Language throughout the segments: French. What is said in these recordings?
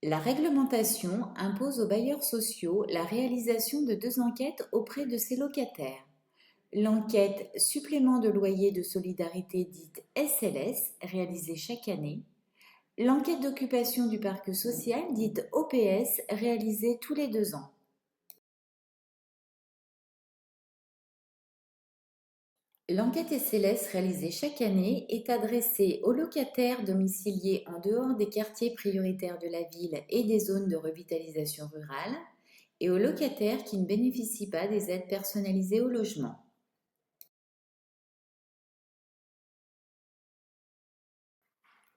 La réglementation impose aux bailleurs sociaux la réalisation de deux enquêtes auprès de ses locataires. L'enquête supplément de loyer de solidarité dite SLS, réalisée chaque année. L'enquête d'occupation du parc social dite OPS, réalisée tous les 2 ans. L'enquête SLS réalisée chaque année est adressée aux locataires domiciliés en dehors des quartiers prioritaires de la ville et des zones de revitalisation rurale et aux locataires qui ne bénéficient pas des aides personnalisées au logement.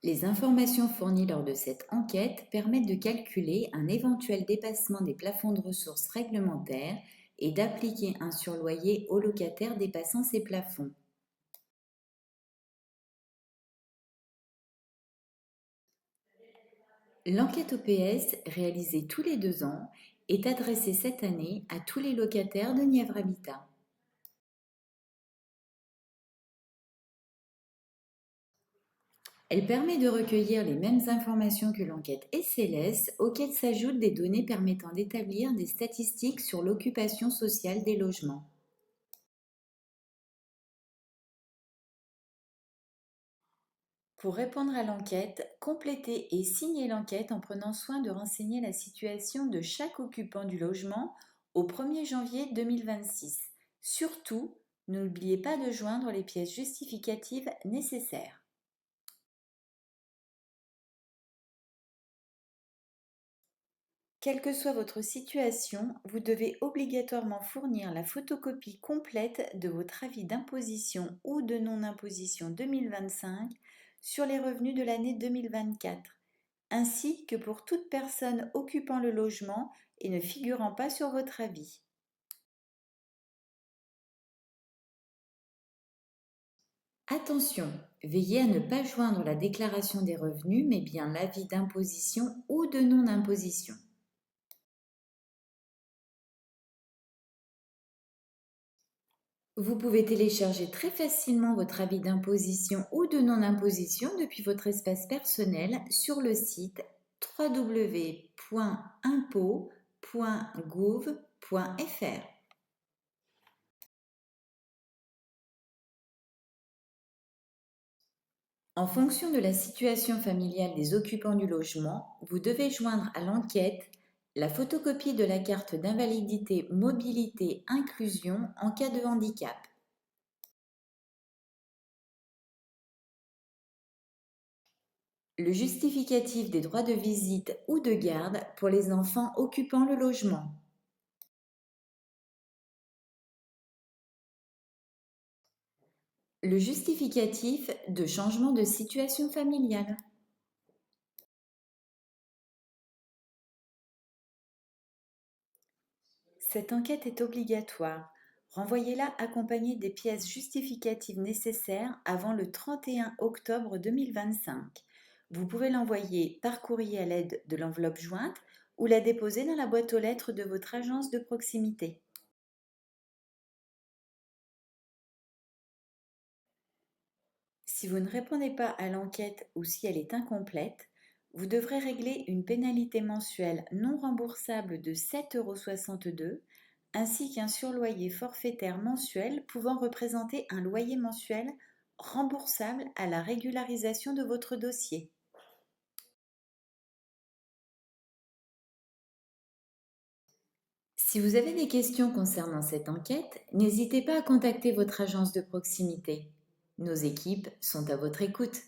Les informations fournies lors de cette enquête permettent de calculer un éventuel dépassement des plafonds de ressources réglementaires et d'appliquer un surloyer aux locataires dépassant ces plafonds. L'enquête OPS, réalisée tous les 2 ans, est adressée cette année à tous les locataires de Nièvre Habitat. Elle permet de recueillir les mêmes informations que l'enquête SLS, auxquelles s'ajoutent des données permettant d'établir des statistiques sur l'occupation sociale des logements. Pour répondre à l'enquête, complétez et signez l'enquête en prenant soin de renseigner la situation de chaque occupant du logement au 1er janvier 2026. Surtout, n'oubliez pas de joindre les pièces justificatives nécessaires. Quelle que soit votre situation, vous devez obligatoirement fournir la photocopie complète de votre avis d'imposition ou de non-imposition 2025 sur les revenus de l'année 2024, ainsi que pour toute personne occupant le logement et ne figurant pas sur votre avis. Attention, veillez à ne pas joindre la déclaration des revenus, mais bien l'avis d'imposition ou de non-imposition. Vous pouvez télécharger très facilement votre avis d'imposition ou de non-imposition depuis votre espace personnel sur le site www.impôt.gouv.fr. En fonction de la situation familiale des occupants du logement, vous devez joindre à l'enquête la photocopie de la carte d'invalidité mobilité inclusion en cas de handicap, le justificatif des droits de visite ou de garde pour les enfants occupant le logement, le justificatif de changement de situation familiale. Cette enquête est obligatoire. Renvoyez-la accompagnée des pièces justificatives nécessaires avant le 31 octobre 2025. Vous pouvez l'envoyer par courrier à l'aide de l'enveloppe jointe ou la déposer dans la boîte aux lettres de votre agence de proximité. Si vous ne répondez pas à l'enquête ou si elle est incomplète, vous devrez régler une pénalité mensuelle non remboursable de 7,62 € ainsi qu'un surloyer forfaitaire mensuel pouvant représenter un loyer mensuel remboursable à la régularisation de votre dossier. Si vous avez des questions concernant cette enquête, n'hésitez pas à contacter votre agence de proximité. Nos équipes sont à votre écoute.